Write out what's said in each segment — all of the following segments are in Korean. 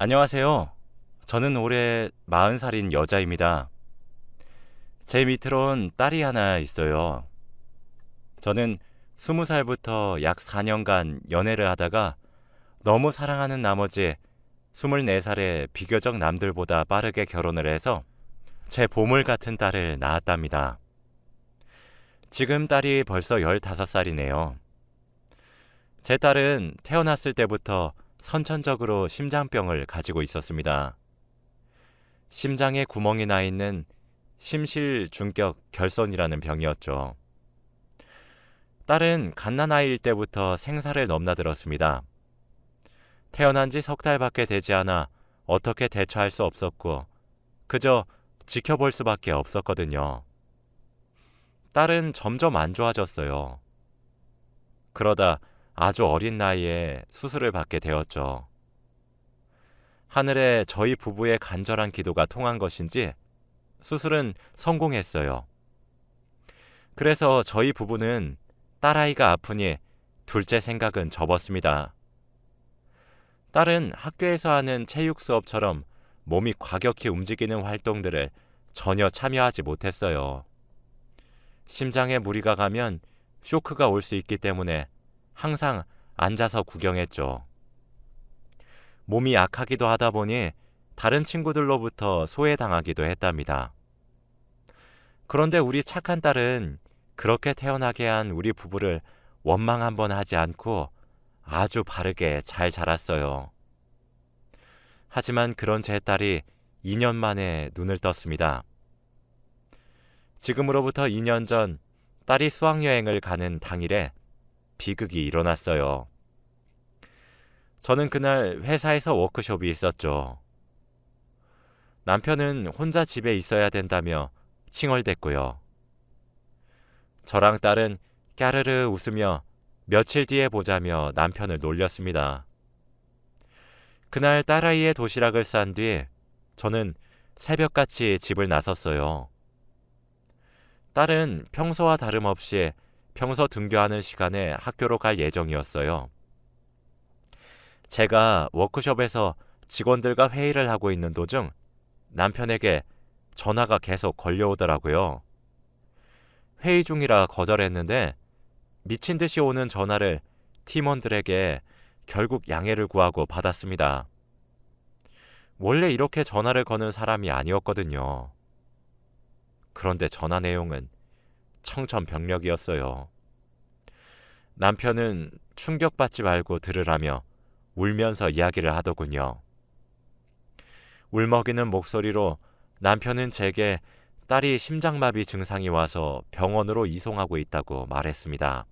안녕하세요. 저는 올해 40살인 여자입니다. 제 밑으론 딸이 하나 있어요. 저는 20살부터 약 4년간 연애를 하다가 너무 사랑하는 나머지 24살에 비교적 남들보다 빠르게 결혼을 해서 제 보물 같은 딸을 낳았답니다. 지금 딸이 벌써 15살이네요. 제 딸은 태어났을 때부터 선천적으로 심장병을 가지고 있었습니다. 심장에 구멍이 나 있는 심실중격 결손이라는 병이었죠. 딸은 갓난아이일 때부터 생사를 넘나들었습니다. 태어난 지 석 달밖에 되지 않아 어떻게 대처할 수 없었고 그저 지켜볼 수밖에 없었거든요. 딸은 점점 안 좋아졌어요. 그러다 아주 어린 나이에 수술을 받게 되었죠. 하늘에 저희 부부의 간절한 기도가 통한 것인지 수술은 성공했어요. 그래서 저희 부부는 딸아이가 아프니 둘째 생각은 접었습니다. 딸은 학교에서 하는 체육 수업처럼 몸이 과격히 움직이는 활동들을 전혀 참여하지 못했어요. 심장에 무리가 가면 쇼크가 올 수 있기 때문에 항상 앉아서 구경했죠. 몸이 약하기도 하다 보니 다른 친구들로부터 소외당하기도 했답니다. 그런데 우리 착한 딸은 그렇게 태어나게 한 우리 부부를 원망 한번 하지 않고 아주 바르게 잘 자랐어요. 하지만 그런 제 딸이 2년 만에 눈을 떴습니다. 지금으로부터 2년 전 딸이 수학여행을 가는 당일에 비극이 일어났어요. 저는 그날 회사에서 워크숍이 있었죠. 남편은 혼자 집에 있어야 된다며 칭얼댔고요. 저랑 딸은 까르르 웃으며 며칠 뒤에 보자며 남편을 놀렸습니다. 그날 딸아이의 도시락을 싼 뒤 저는 새벽같이 집을 나섰어요. 딸은 평소와 다름없이 평소 등교하는 시간에 학교로 갈 예정이었어요. 제가 워크숍에서 직원들과 회의를 하고 있는 도중 남편에게 전화가 계속 걸려오더라고요. 회의 중이라 거절했는데 미친 듯이 오는 전화를 팀원들에게 결국 양해를 구하고 받았습니다. 원래 이렇게 전화를 거는 사람이 아니었거든요. 그런데 전화 내용은 청천벽력이었어요. 남편은 충격받지 말고 들으라며 울면서 이야기를 하더군요. 울먹이는 목소리로 남편은 제게 딸이 심장마비 증상이 와서 병원으로 이송하고 있다고 말했습니다.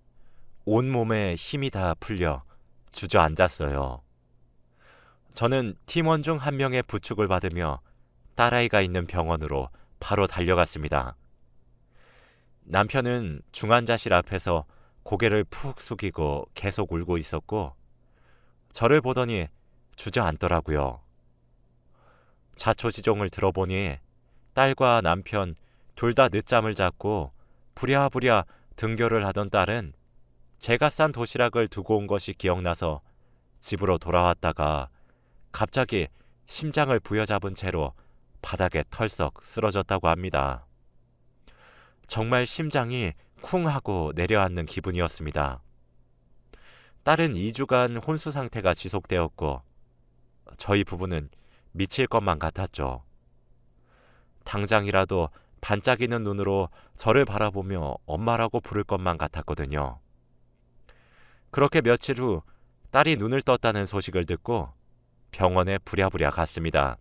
온몸에 힘이 다 풀려 주저앉았어요. 저는 팀원 중 한 명의 부축을 받으며 딸아이가 있는 병원으로 바로 달려갔습니다. 남편은 중환자실 앞에서 고개를 푹 숙이고 계속 울고 있었고 저를 보더니 주저앉더라고요. 자초지종을 들어보니 딸과 남편 둘 다 늦잠을 잤고 부랴부랴 등교를 하던 딸은 제가 싼 도시락을 두고 온 것이 기억나서 집으로 돌아왔다가 갑자기 심장을 부여잡은 채로 바닥에 털썩 쓰러졌다고 합니다. 정말 심장이 쿵 하고 내려앉는 기분이었습니다. 딸은 2주간 혼수 상태가 지속되었고 저희 부부는 미칠 것만 같았죠. 당장이라도 반짝이는 눈으로 저를 바라보며 엄마라고 부를 것만 같았거든요. 그렇게 며칠 후 딸이 눈을 떴다는 소식을 듣고 병원에 부랴부랴 갔습니다.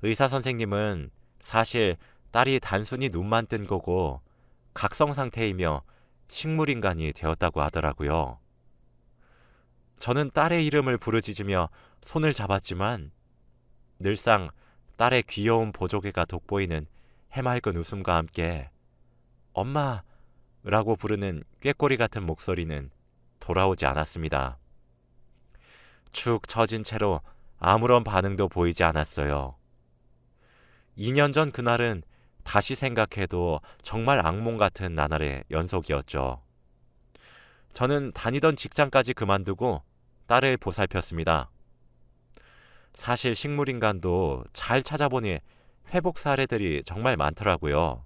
의사 선생님은 사실 딸이 단순히 눈만 뜬 거고 각성 상태이며 식물인간이 되었다고 하더라고요. 저는 딸의 이름을 부르짖으며 손을 잡았지만 늘상 딸의 귀여운 보조개가 돋보이는 해맑은 웃음과 함께 엄마라고 부르는 꾀꼬리 같은 목소리는 돌아오지 않았습니다. 축 처진 채로 아무런 반응도 보이지 않았어요. 2년 전 그날은 다시 생각해도 정말 악몽 같은 나날의 연속이었죠. 저는 다니던 직장까지 그만두고 딸을 보살폈습니다. 사실 식물인간도 잘 찾아보니 회복 사례들이 정말 많더라고요.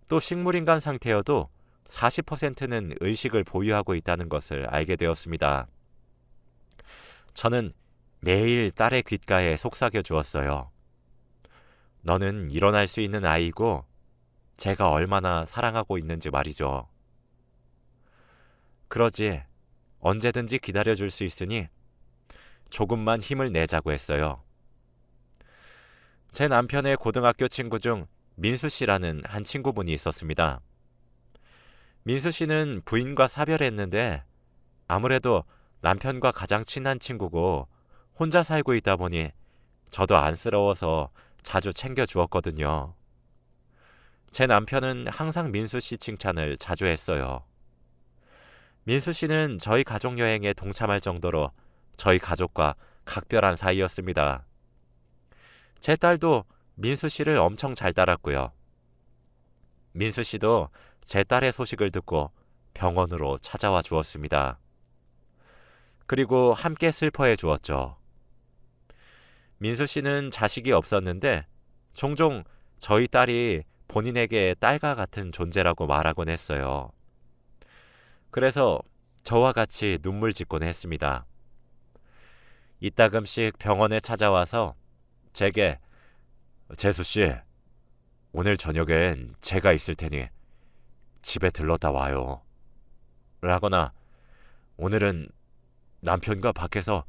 또 식물인간 상태여도 40%는 의식을 보유하고 있다는 것을 알게 되었습니다. 저는 매일 딸의 귓가에 속삭여 주었어요. 너는 일어날 수 있는 아이고 제가 얼마나 사랑하고 있는지 말이죠. 그러지 언제든지 기다려줄 수 있으니 조금만 힘을 내자고 했어요. 제 남편의 고등학교 친구 중 민수 씨라는 한 친구분이 있었습니다. 민수 씨는 부인과 사별했는데 아무래도 남편과 가장 친한 친구고 혼자 살고 있다 보니 저도 안쓰러워서 자주 챙겨주었거든요. 제 남편은 항상 민수 씨 칭찬을 자주 했어요. 민수 씨는 저희 가족 여행에 동참할 정도로 저희 가족과 각별한 사이였습니다. 제 딸도 민수 씨를 엄청 잘 따랐고요. 민수 씨도 제 딸의 소식을 듣고 병원으로 찾아와 주었습니다. 그리고 함께 슬퍼해 주었죠. 민수 씨는 자식이 없었는데 종종 저희 딸이 본인에게 딸과 같은 존재라고 말하곤 했어요. 그래서 저와 같이 눈물 짓곤 했습니다. 이따금씩 병원에 찾아와서 제게 재수 씨, 오늘 저녁엔 제가 있을 테니 집에 들렀다 와요. 라거나 오늘은 남편과 밖에서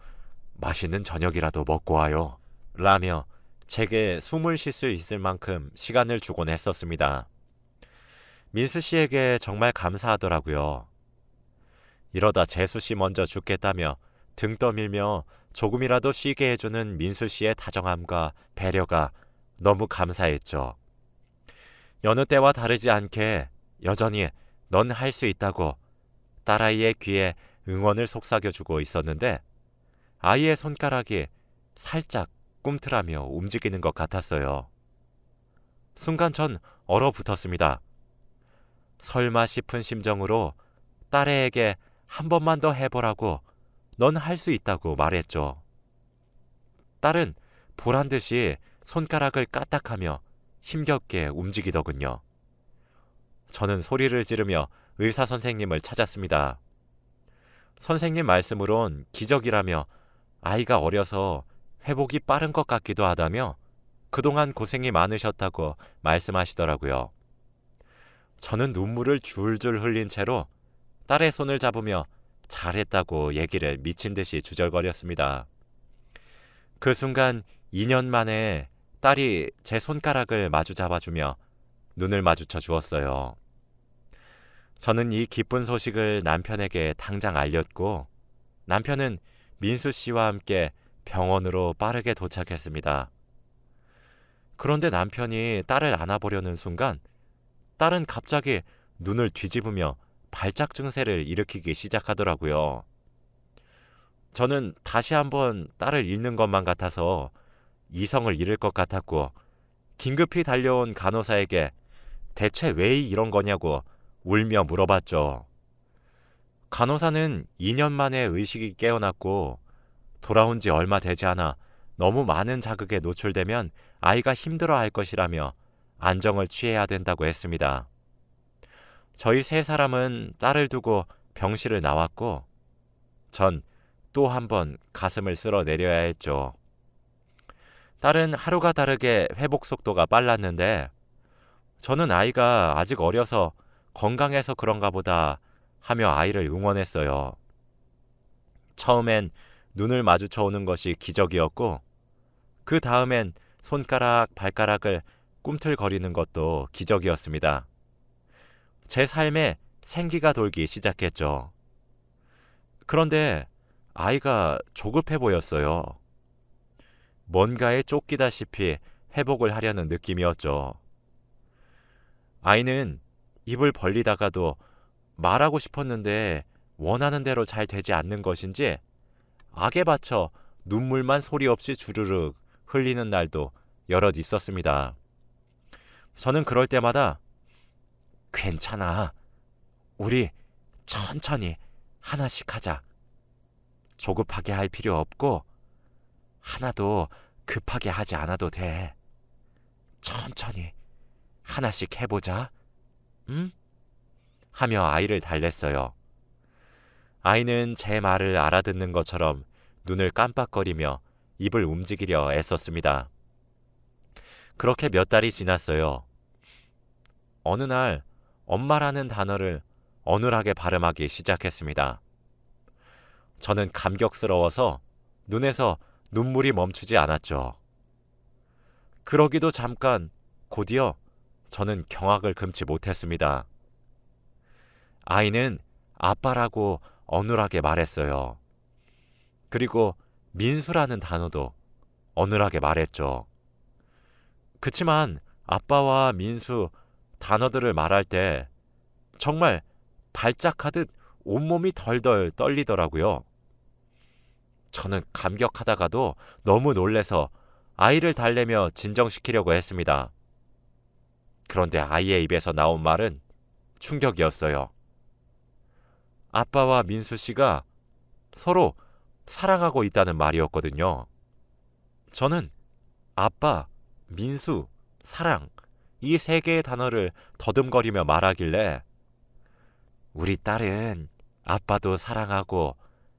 맛있는 저녁이라도 먹고 와요. 라며 제게 숨을 쉴 수 있을 만큼 시간을 주곤 했었습니다. 민수 씨에게 정말 감사하더라고요. 이러다 재수 씨 먼저 죽겠다며 등 떠밀며 조금이라도 쉬게 해주는 민수 씨의 다정함과 배려가 너무 감사했죠. 여느 때와 다르지 않게 여전히 넌 할 수 있다고 딸아이의 귀에 응원을 속삭여주고 있었는데 아이의 손가락이 살짝 꿈틀하며 움직이는 것 같았어요. 순간 전 얼어붙었습니다. 설마 싶은 심정으로 딸애에게 한 번만 더 해보라고 넌 할 수 있다고 말했죠. 딸은 보란 듯이 손가락을 까딱하며 힘겹게 움직이더군요. 저는 소리를 지르며 의사 선생님을 찾았습니다. 선생님 말씀으론 기적이라며 아이가 어려서 회복이 빠른 것 같기도 하다며 그동안 고생이 많으셨다고 말씀하시더라고요. 저는 눈물을 줄줄 흘린 채로 딸의 손을 잡으며 잘했다고 얘기를 미친 듯이 주절거렸습니다. 그 순간 2년 만에 딸이 제 손가락을 마주 잡아주며 눈을 마주쳐 주었어요. 저는 이 기쁜 소식을 남편에게 당장 알렸고 남편은 민수 씨와 함께 병원으로 빠르게 도착했습니다. 그런데 남편이 딸을 안아보려는 순간 딸은 갑자기 눈을 뒤집으며 발작 증세를 일으키기 시작하더라고요. 저는 다시 한번 딸을 잃는 것만 같아서 이성을 잃을 것 같았고 긴급히 달려온 간호사에게 대체 왜 이런 거냐고 울며 물어봤죠. 간호사는 2년 만에 의식이 깨어났고 돌아온 지 얼마 되지 않아 너무 많은 자극에 노출되면 아이가 힘들어할 것이라며 안정을 취해야 된다고 했습니다. 저희 세 사람은 딸을 두고 병실을 나왔고 전 또 한 번 가슴을 쓸어내려야 했죠. 딸은 하루가 다르게 회복 속도가 빨랐는데 저는 아이가 아직 어려서 건강해서 그런가 보다 하며 아이를 응원했어요. 처음엔 눈을 마주쳐 오는 것이 기적이었고 그 다음엔 손가락, 발가락을 꿈틀거리는 것도 기적이었습니다. 제 삶에 생기가 돌기 시작했죠. 그런데 아이가 조급해 보였어요. 뭔가에 쫓기다시피 회복을 하려는 느낌이었죠. 아이는 입을 벌리다가도 말하고 싶었는데 원하는 대로 잘 되지 않는 것인지 악에 받쳐 눈물만 소리 없이 주르륵 흘리는 날도 여럿 있었습니다. 저는 그럴 때마다 괜찮아. 우리 천천히 하나씩 하자. 조급하게 할 필요 없고 하나도 급하게 하지 않아도 돼. 천천히 하나씩 해보자. 응? 하며 아이를 달랬어요. 아이는 제 말을 알아듣는 것처럼 눈을 깜빡거리며 입을 움직이려 애썼습니다. 그렇게 몇 달이 지났어요. 어느 날 엄마라는 단어를 어눌하게 발음하기 시작했습니다. 저는 감격스러워서 눈에서 눈물이 멈추지 않았죠. 그러기도 잠깐, 곧이어 저는 경악을 금치 못했습니다. 아이는 아빠라고 어눌하게 말했어요. 그리고 민수라는 단어도 어눌하게 말했죠. 그치만 아빠와 민수 단어들을 말할 때 정말 발작하듯 온몸이 덜덜 떨리더라고요. 저는 감격하다가도 너무 놀래서 아이를 달래며 진정시키려고 했습니다. 그런데 아이의 입에서 나온 말은 충격이었어요. 아빠와 민수 씨가 서로 사랑하고 있다는 말이었거든요. 저는 아빠, 민수, 사랑, 이 세 개의 단어를 더듬거리며 말하길래 우리 딸은 아빠도 사랑하고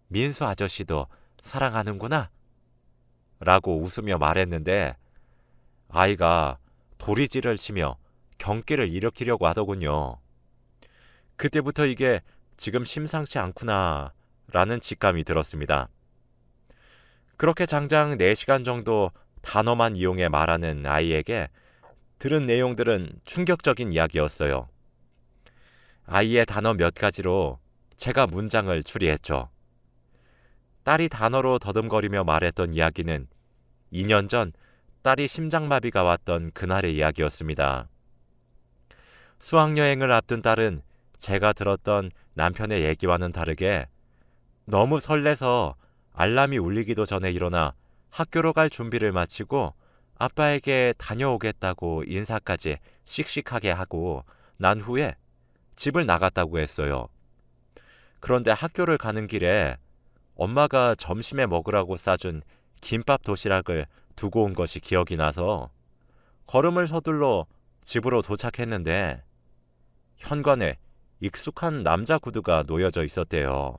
민수 아저씨도 사랑하는구나 라고 웃으며 말했는데 아이가 도리지를 치며 경기를 일으키려고 하더군요. 그때부터 이게 지금 심상치 않구나 라는 직감이 들었습니다. 그렇게 장장 4시간 정도 단어만 이용해 말하는 아이에게 들은 내용들은 충격적인 이야기였어요. 아이의 단어 몇 가지로 제가 문장을 추리했죠. 딸이 단어로 더듬거리며 말했던 이야기는 2년 전 딸이 심장마비가 왔던 그날의 이야기였습니다. 수학여행을 앞둔 딸은 제가 들었던 남편의 얘기와는 다르게 너무 설레서 알람이 울리기도 전에 일어나 학교로 갈 준비를 마치고 아빠에게 다녀오겠다고 인사까지 씩씩하게 하고 난 후에 집을 나갔다고 했어요. 그런데 학교를 가는 길에 엄마가 점심에 먹으라고 싸준 김밥 도시락을 두고 온 것이 기억이 나서 걸음을 서둘러 집으로 도착했는데 현관에 익숙한 남자 구두가 놓여져 있었대요.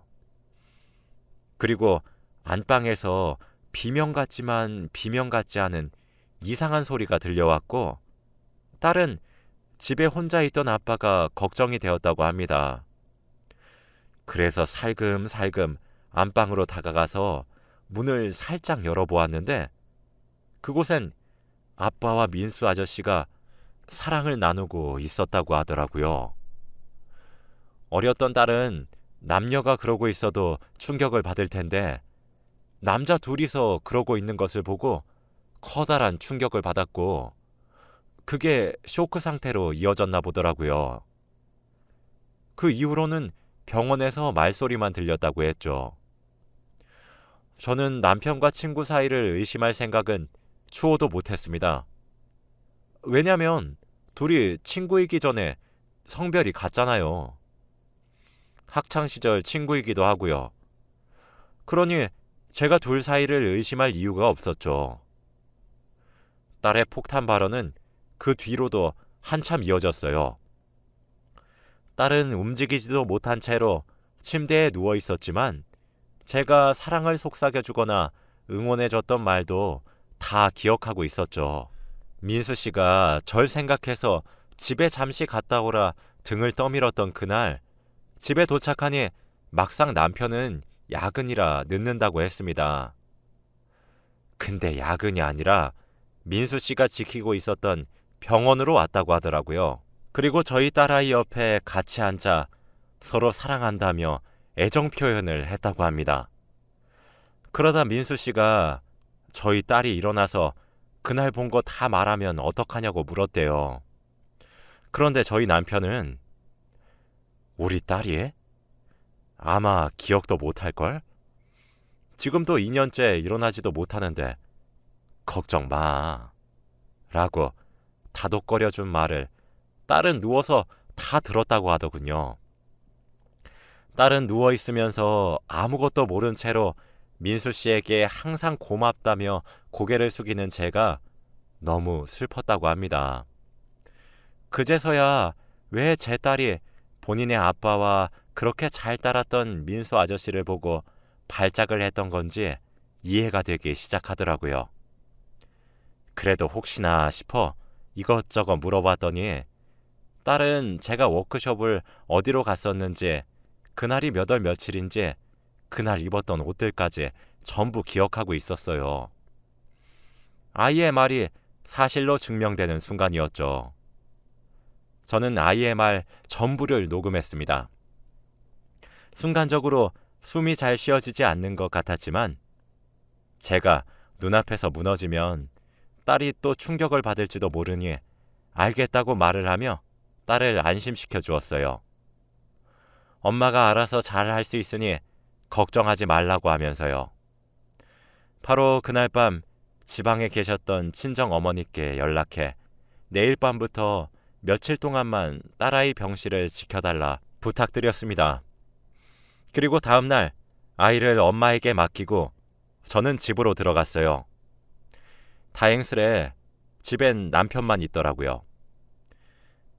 그리고 안방에서 비명 같지만 비명 같지 않은 이상한 소리가 들려왔고 딸은 집에 혼자 있던 아빠가 걱정이 되었다고 합니다. 그래서 살금살금 안방으로 다가가서 문을 살짝 열어보았는데 그곳엔 아빠와 민수 아저씨가 사랑을 나누고 있었다고 하더라고요. 어렸던 딸은 남녀가 그러고 있어도 충격을 받을 텐데 남자 둘이서 그러고 있는 것을 보고 커다란 충격을 받았고 그게 쇼크 상태로 이어졌나 보더라고요. 그 이후로는 병원에서 말소리만 들렸다고 했죠. 저는 남편과 친구 사이를 의심할 생각은 추호도 못했습니다. 왜냐면 둘이 친구이기 전에 성별이 같잖아요. 학창시절 친구이기도 하고요. 그러니 제가 둘 사이를 의심할 이유가 없었죠. 딸의 폭탄 발언은 그 뒤로도 한참 이어졌어요. 딸은 움직이지도 못한 채로 침대에 누워 있었지만 제가 사랑을 속삭여주거나 응원해줬던 말도 다 기억하고 있었죠. 민수 씨가 절 생각해서 집에 잠시 갔다 오라 등을 떠밀었던 그날 집에 도착하니 막상 남편은 야근이라 늦는다고 했습니다. 근데 야근이 아니라 민수 씨가 지키고 있었던 병원으로 왔다고 하더라고요. 그리고 저희 딸아이 옆에 같이 앉아 서로 사랑한다며 애정 표현을 했다고 합니다. 그러다 민수 씨가 저희 딸이 일어나서 그날 본 거 다 말하면 어떡하냐고 물었대요. 그런데 저희 남편은 우리 딸이? 아마 기억도 못할걸? 지금도 2년째 일어나지도 못하는데 걱정 마 라고 다독거려준 말을 딸은 누워서 다 들었다고 하더군요. 딸은 누워있으면서 아무것도 모른 채로 민수 씨에게 항상 고맙다며 고개를 숙이는 제가 너무 슬펐다고 합니다. 그제서야 왜 제 딸이 본인의 아빠와 그렇게 잘 따랐던 민수 아저씨를 보고 발작을 했던 건지 이해가 되기 시작하더라고요. 그래도 혹시나 싶어 이것저것 물어봤더니 딸은 제가 워크숍을 어디로 갔었는지, 그날이 몇 월 며칠인지, 그날 입었던 옷들까지 전부 기억하고 있었어요. 아이의 말이 사실로 증명되는 순간이었죠. 저는 아이의 말 전부를 녹음했습니다. 순간적으로 숨이 잘 쉬어지지 않는 것 같았지만 제가 눈앞에서 무너지면 딸이 또 충격을 받을지도 모르니 알겠다고 말을 하며 딸을 안심시켜 주었어요. 엄마가 알아서 잘 할 수 있으니 걱정하지 말라고 하면서요. 바로 그날 밤 지방에 계셨던 친정 어머니께 연락해 내일 밤부터 며칠 동안만 딸아이 병실을 지켜달라 부탁드렸습니다. 그리고 다음날 아이를 엄마에게 맡기고 저는 집으로 들어갔어요. 다행스레 집엔 남편만 있더라고요.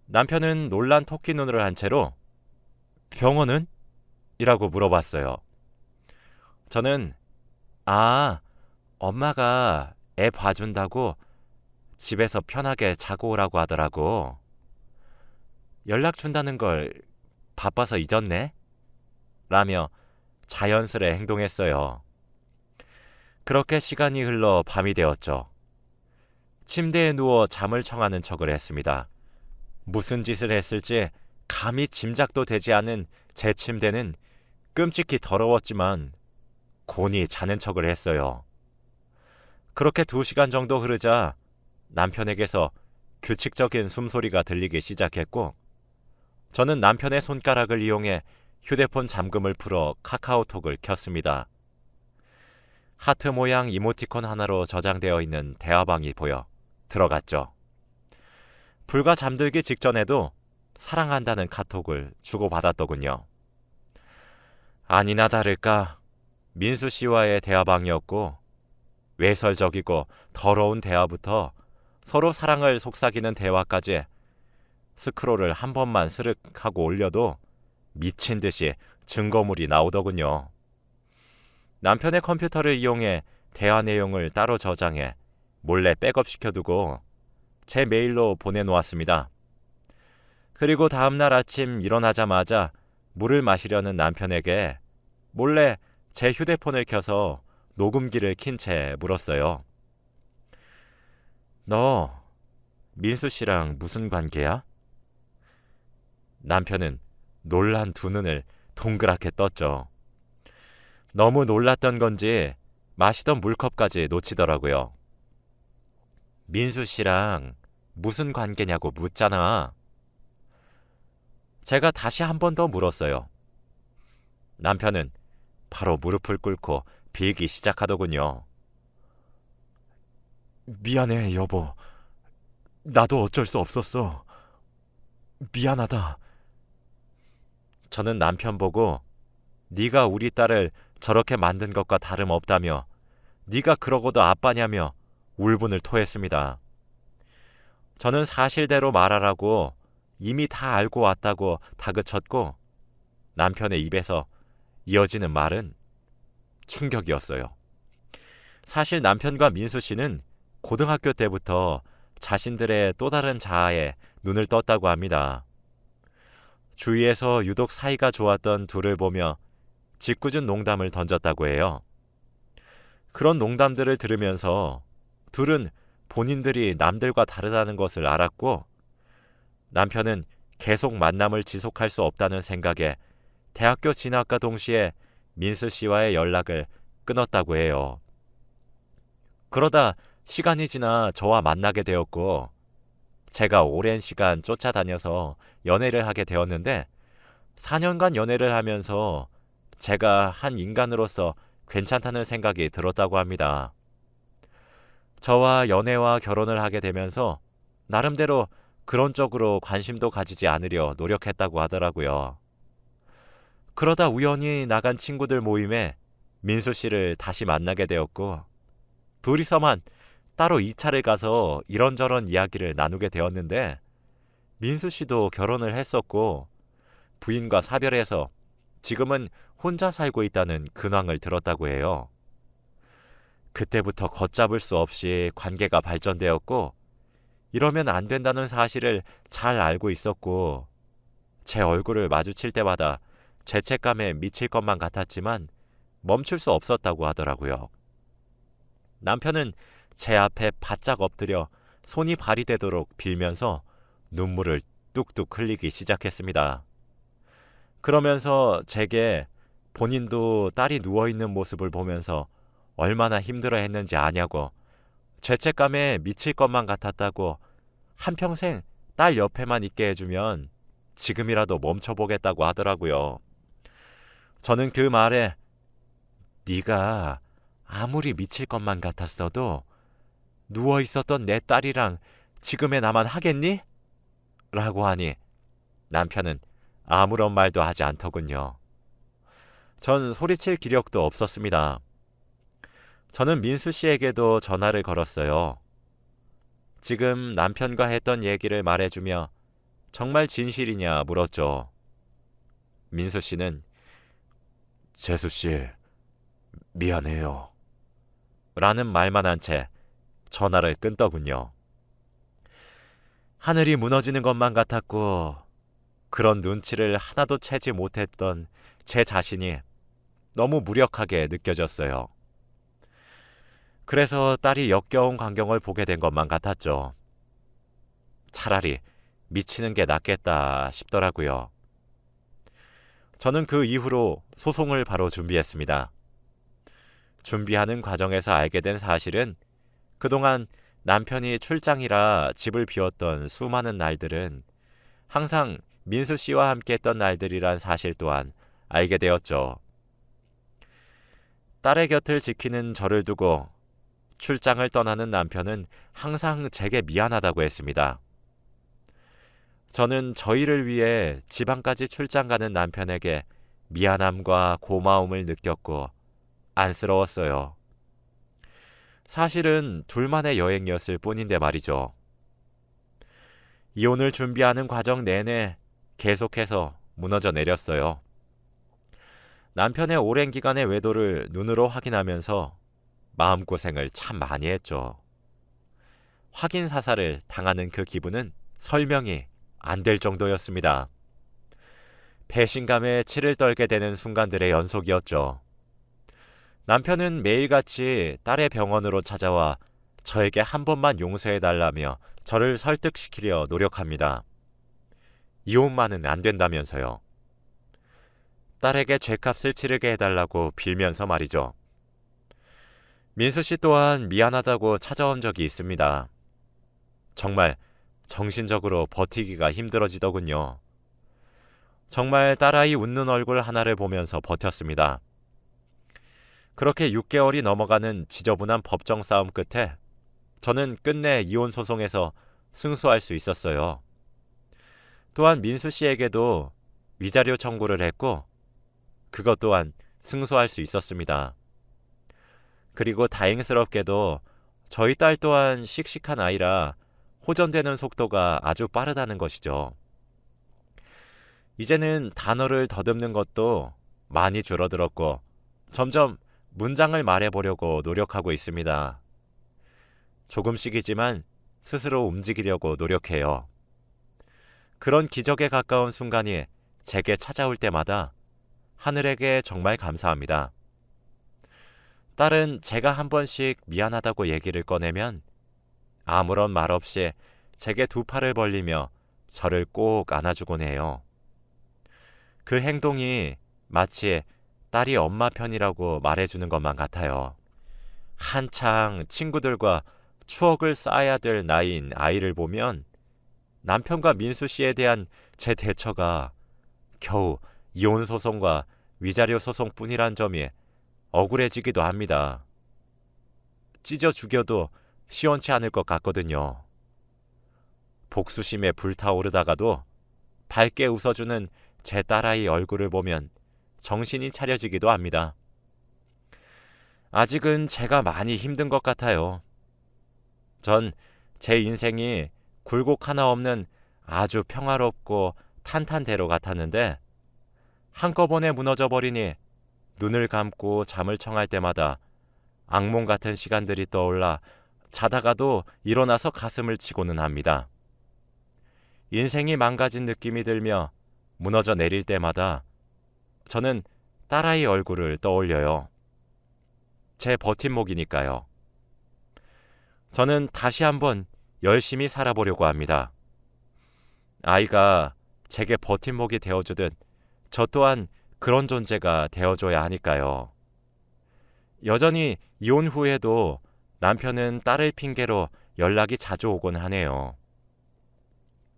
남편은 놀란 토끼 눈을 한 채로 병원은? 이라고 물어봤어요. 저는 엄마가 애 봐준다고 집에서 편하게 자고 오라고 하더라고. 연락 준다는 걸 바빠서 잊었네? 라며 자연스레 행동했어요. 그렇게 시간이 흘러 밤이 되었죠. 침대에 누워 잠을 청하는 척을 했습니다. 무슨 짓을 했을지 감히 짐작도 되지 않은 제 침대는 끔찍히 더러웠지만 곤히 자는 척을 했어요. 그렇게 2시간 정도 흐르자 남편에게서 규칙적인 숨소리가 들리기 시작했고 저는 남편의 손가락을 이용해 휴대폰 잠금을 풀어 카카오톡을 켰습니다. 하트 모양 이모티콘 하나로 저장되어 있는 대화방이 보여 들어갔죠. 불과 잠들기 직전에도 사랑한다는 카톡을 주고받았더군요. 아니나 다를까 민수 씨와의 대화방이었고 외설적이고 더러운 대화부터 서로 사랑을 속삭이는 대화까지 스크롤을 한 번만 스륵 하고 올려도 미친 듯이 증거물이 나오더군요. 남편의 컴퓨터를 이용해 대화 내용을 따로 저장해 몰래 백업시켜두고 제 메일로 보내놓았습니다. 그리고 다음날 아침 일어나자마자 물을 마시려는 남편에게 몰래 제 휴대폰을 켜서 녹음기를 킨 채 물었어요. 너 민수 씨랑 무슨 관계야? 남편은 놀란 2눈을 동그랗게 떴죠. 너무 놀랐던 건지 마시던 물컵까지 놓치더라고요. 민수 씨랑 무슨 관계냐고 묻잖아. 제가 다시 한 번 더 물었어요. 남편은 바로 무릎을 꿇고 빌기 시작하더군요. 미안해, 여보. 나도 어쩔 수 없었어. 미안하다. 저는 남편 보고 네가 우리 딸을 저렇게 만든 것과 다름없다며 네가 그러고도 아빠냐며 울분을 토했습니다. 저는 사실대로 말하라고 이미 다 알고 왔다고 다그쳤고 남편의 입에서 이어지는 말은 충격이었어요. 사실 남편과 민수 씨는 고등학교 때부터 자신들의 또 다른 자아에 눈을 떴다고 합니다. 주위에서 유독 사이가 좋았던 둘을 보며 짓궂은 농담을 던졌다고 해요. 그런 농담들을 들으면서 둘은 본인들이 남들과 다르다는 것을 알았고 남편은 계속 만남을 지속할 수 없다는 생각에 대학교 진학과 동시에 민수 씨와의 연락을 끊었다고 해요. 그러다 시간이 지나 저와 만나게 되었고 제가 오랜 시간 쫓아다녀서 연애를 하게 되었는데 4년간 연애를 하면서 제가 한 인간으로서 괜찮다는 생각이 들었다고 합니다. 저와 연애와 결혼을 하게 되면서 나름대로 그런 쪽으로 관심도 가지지 않으려 노력했다고 하더라고요. 그러다 우연히 나간 친구들 모임에 민수 씨를 다시 만나게 되었고 둘이서만 따로 2차를 가서 이런저런 이야기를 나누게 되었는데 민수 씨도 결혼을 했었고 부인과 사별해서 지금은 혼자 살고 있다는 근황을 들었다고 해요. 그때부터 걷잡을 수 없이 관계가 발전되었고 이러면 안 된다는 사실을 잘 알고 있었고 제 얼굴을 마주칠 때마다 죄책감에 미칠 것만 같았지만 멈출 수 없었다고 하더라고요. 남편은 제 앞에 바짝 엎드려 손이 발이 되도록 빌면서 눈물을 뚝뚝 흘리기 시작했습니다. 그러면서 제게 본인도 딸이 누워있는 모습을 보면서 얼마나 힘들어했는지 아냐고 죄책감에 미칠 것만 같았다고 한평생 딸 옆에만 있게 해주면 지금이라도 멈춰보겠다고 하더라고요. 저는 그 말에 네가 아무리 미칠 것만 같았어도 누워있었던 내 딸이랑 지금의 나만 하겠니? 라고 하니 남편은 아무런 말도 하지 않더군요. 전 소리칠 기력도 없었습니다. 저는 민수 씨에게도 전화를 걸었어요. 지금 남편과 했던 얘기를 말해주며 정말 진실이냐 물었죠. 민수 씨는 재수 씨, 미안해요. 라는 말만 한 채 전화를 끊더군요. 하늘이 무너지는 것만 같았고 그런 눈치를 하나도 채지 못했던 제 자신이 너무 무력하게 느껴졌어요. 그래서 딸이 역겨운 광경을 보게 된 것만 같았죠. 차라리 미치는 게 낫겠다 싶더라고요. 저는 그 이후로 소송을 바로 준비했습니다. 준비하는 과정에서 알게 된 사실은 그동안 남편이 출장이라 집을 비웠던 수많은 날들은 항상 민수 씨와 함께 했던 날들이란 사실 또한 알게 되었죠. 딸의 곁을 지키는 저를 두고 출장을 떠나는 남편은 항상 제게 미안하다고 했습니다. 저는 저희를 위해 지방까지 출장 가는 남편에게 미안함과 고마움을 느꼈고 안쓰러웠어요. 사실은 둘만의 여행이었을 뿐인데 말이죠. 이혼을 준비하는 과정 내내 계속해서 무너져 내렸어요. 남편의 오랜 기간의 외도를 눈으로 확인하면서 마음고생을 참 많이 했죠. 확인 사살을 당하는 그 기분은 설명이 안 될 정도였습니다. 배신감에 치를 떨게 되는 순간들의 연속이었죠. 남편은 매일같이 딸의 병원으로 찾아와 저에게 한 번만 용서해달라며 저를 설득시키려 노력합니다. 이혼만은 안 된다면서요. 딸에게 죗값을 치르게 해달라고 빌면서 말이죠. 민수 씨 또한 미안하다고 찾아온 적이 있습니다. 정말 정신적으로 버티기가 힘들어지더군요. 정말 딸아이 웃는 얼굴 하나를 보면서 버텼습니다. 그렇게 6개월이 넘어가는 지저분한 법정 싸움 끝에 저는 끝내 이혼 소송에서 승소할 수 있었어요. 또한 민수 씨에게도 위자료 청구를 했고 그것 또한 승소할 수 있었습니다. 그리고 다행스럽게도 저희 딸 또한 씩씩한 아이라 호전되는 속도가 아주 빠르다는 것이죠. 이제는 단어를 더듬는 것도 많이 줄어들었고 점점 문장을 말해보려고 노력하고 있습니다. 조금씩이지만 스스로 움직이려고 노력해요. 그런 기적에 가까운 순간이 제게 찾아올 때마다 하늘에게 정말 감사합니다. 딸은 제가 한 번씩 미안하다고 얘기를 꺼내면 아무런 말 없이 제게 두 팔을 벌리며 저를 꼭 안아주곤 해요. 그 행동이 마치 딸이 엄마 편이라고 말해주는 것만 같아요. 한창 친구들과 추억을 쌓아야 될 나이인 아이를 보면 남편과 민수 씨에 대한 제 대처가 겨우 이혼 소송과 위자료 소송뿐이란 점이 억울해지기도 합니다. 찢어 죽여도 시원치 않을 것 같거든요. 복수심에 불타오르다가도 밝게 웃어주는 제 딸아이 얼굴을 보면 정신이 차려지기도 합니다. 아직은 제가 많이 힘든 것 같아요. 전 제 인생이 굴곡 하나 없는 아주 평화롭고 탄탄대로 같았는데 한꺼번에 무너져 버리니 눈을 감고 잠을 청할 때마다 악몽 같은 시간들이 떠올라 자다가도 일어나서 가슴을 치고는 합니다. 인생이 망가진 느낌이 들며 무너져 내릴 때마다 저는 딸아이 얼굴을 떠올려요. 제 버팀목이니까요. 저는 다시 한번 열심히 살아보려고 합니다. 아이가 제게 버팀목이 되어주듯 저 또한 그런 존재가 되어줘야 하니까요. 여전히 이혼 후에도 남편은 딸을 핑계로 연락이 자주 오곤 하네요.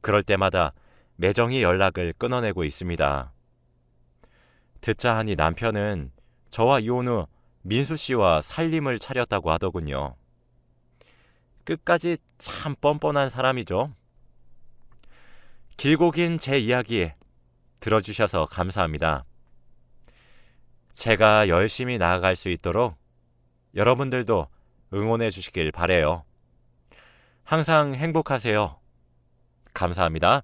그럴 때마다 매정히 연락을 끊어내고 있습니다. 듣자 하니 남편은 저와 이혼 후 민수 씨와 살림을 차렸다고 하더군요. 끝까지 참 뻔뻔한 사람이죠. 길고 긴 제 이야기 들어주셔서 감사합니다. 제가 열심히 나아갈 수 있도록 여러분들도 응원해 주시길 바래요. 항상 행복하세요. 감사합니다.